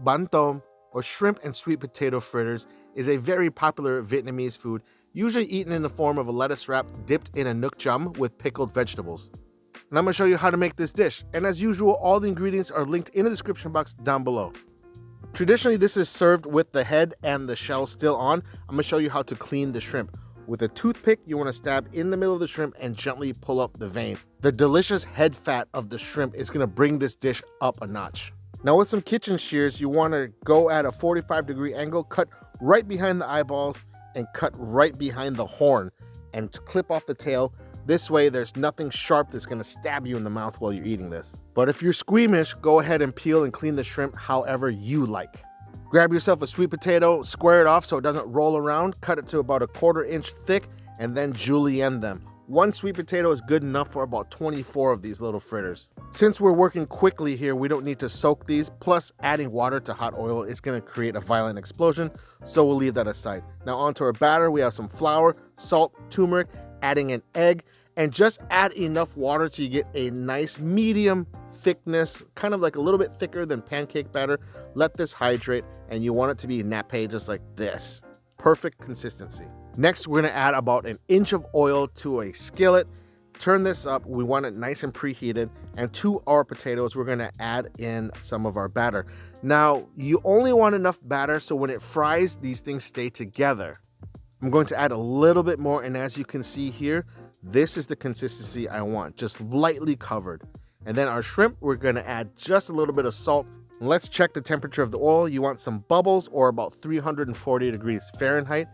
Bánh Tôm, or shrimp and sweet potato fritters, is a very popular Vietnamese food, usually eaten in the form of a lettuce wrap dipped in a nước chấm with pickled vegetables. And I'm going to show you how to make this dish, and as usual, all the ingredients are linked in the description box down below. Traditionally, this is served with the head and the shell still on. I'm going to show you how to clean the shrimp. With a toothpick, you want to stab in the middle of the shrimp and gently pull up the vein. The delicious head fat of the shrimp is going to bring this dish up a notch. Now with some kitchen shears, you want to go at a 45-degree angle, cut right behind the eyeballs and cut right behind the horn and clip off the tail. This way there's nothing sharp that's going to stab you in the mouth while you're eating this. But if you're squeamish, go ahead and peel and clean the shrimp however you like. Grab yourself a sweet potato, square it off so it doesn't roll around, cut it to about 1/4 inch thick, and then julienne them. One sweet potato is good enough for about 24 of these little fritters. Since we're working quickly here, we don't need to soak these, plus adding water to hot oil is going to create a violent explosion, so we'll leave that aside. Now onto our batter, we have some flour, salt, turmeric, adding an egg, and just add enough water to get a nice medium thickness, kind of like a little bit thicker than pancake batter. Let this hydrate, and you want it to be nappe just like this. Perfect consistency. Next, we're going to add about 1 inch of oil to a skillet. Turn this up. We want it nice and preheated. And to our potatoes, we're going to add in some of our batter. Now, you only want enough batter so when it fries, these things stay together. I'm going to add a little bit more, and as you can see here, this is the consistency I want, just lightly covered. And then our shrimp, we're going to add just a little bit of salt. Let's check the temperature of the oil. You want some bubbles, or about 340 degrees Fahrenheit.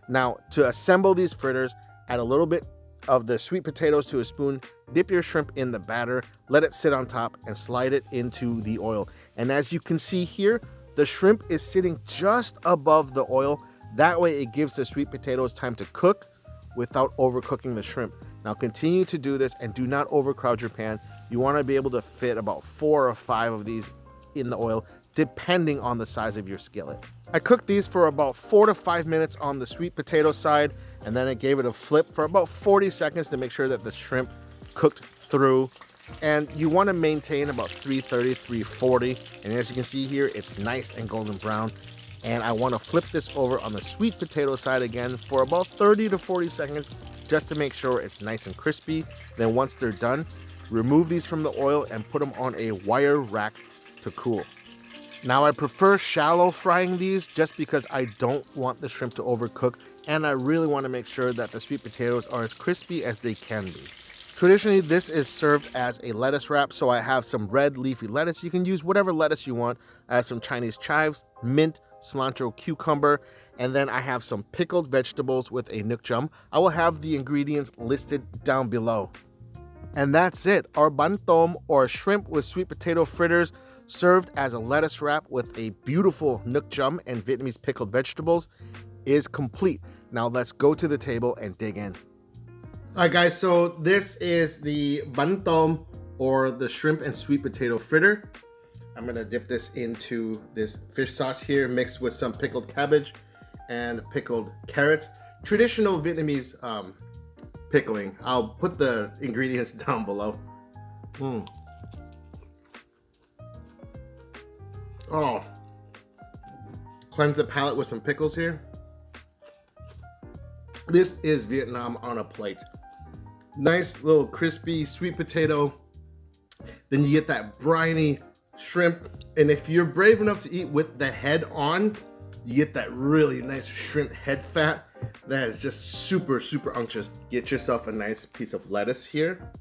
Now, to assemble these fritters, add a little bit of the sweet potatoes to a spoon, dip your shrimp in the batter, let it sit on top, and slide it into the oil. And as you can see here, the shrimp is sitting just above the oil. That way it gives the sweet potatoes time to cook without overcooking the shrimp. Now continue to do this and do not overcrowd your pan. You want to be able to fit about 4 or 5 of these in the oil, depending on the size of your skillet. I cooked these for about 4 to 5 minutes on the sweet potato side, and then I gave it a flip for about 40 seconds to make sure that the shrimp cooked through. And you want to maintain about 330, 340. And as you can see here, it's nice and golden brown. And I want to flip this over on the sweet potato side again for about 30 to 40 seconds just to make sure it's nice and crispy. Then once they're done, remove these from the oil and put them on a wire rack to cool. Now I prefer shallow frying these just because I don't want the shrimp to overcook, and I really want to make sure that the sweet potatoes are as crispy as they can be. Traditionally, this is served as a lettuce wrap, so I have some red leafy lettuce. You can use whatever lettuce you want. I have some Chinese chives, mint, cilantro, cucumber, and then I have some pickled vegetables with a nước chấm. I will have the ingredients listed down below. And that's it. Our bánh tôm, or shrimp with sweet potato fritters, served as a lettuce wrap with a beautiful nước chấm and Vietnamese pickled vegetables, is complete. Now let's go to the table and dig in. All right, guys, so this is the bánh tôm, or the shrimp and sweet potato fritter. I'm gonna dip this into this fish sauce here, mixed with some pickled cabbage and pickled carrots. Traditional Vietnamese pickling. I'll put the ingredients down below. Oh, cleanse the palate with some pickles here. This is Vietnam on a plate. Nice little crispy sweet potato. Then you get that briny shrimp, and if you're brave enough to eat with the head on, you get that really nice shrimp head fat that is just super unctuous. Get yourself a nice piece of lettuce here,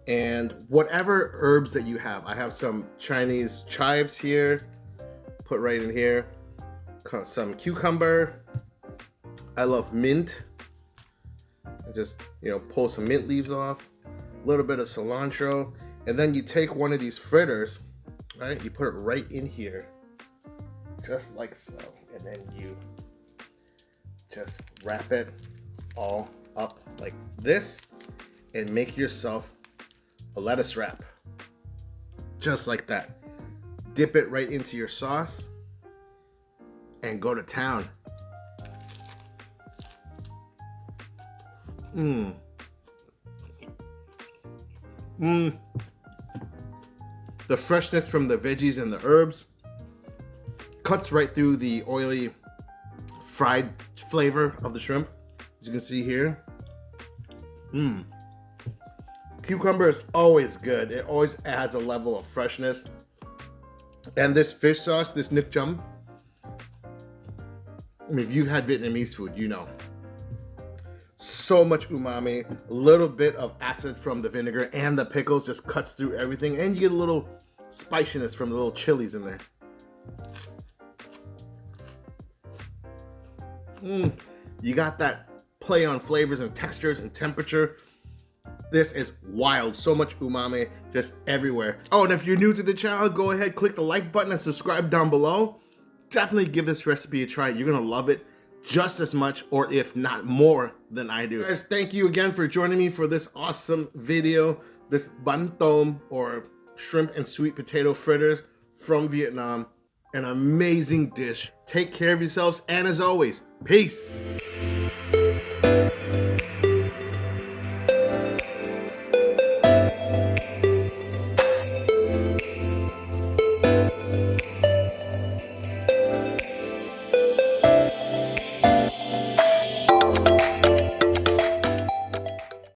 and whatever herbs that you have. I have some Chinese chives here, put right in here, some cucumber. I love mint. I just, pull some mint leaves off, a little bit of cilantro, and then you take one of these fritters, right? You put it right in here, just like so, and then you just wrap it all up like this and make yourself a lettuce wrap, just like that. Dip it right into your sauce and go to town. The freshness from the veggies and the herbs, cuts right through the oily fried flavor of the shrimp, as you can see here. Cucumber is always good. It always adds a level of freshness. And this fish sauce, this nước chấm, I mean, if you've had Vietnamese food, you know. So much umami, a little bit of acid from the vinegar and the pickles just cuts through everything, and you get a little spiciness from the little chilies in there. You got that play on flavors and textures and temperature. This is wild. So much umami just everywhere. Oh, and if you're new to the channel, go ahead, click the like button and subscribe down below. Definitely give this recipe a try. You're gonna love it just as much, or if not more, than I do. Guys, thank you again for joining me for this awesome video. This Bánh Tôm, or shrimp and sweet potato fritters from Vietnam. An amazing dish. Take care of yourselves, and as always, peace.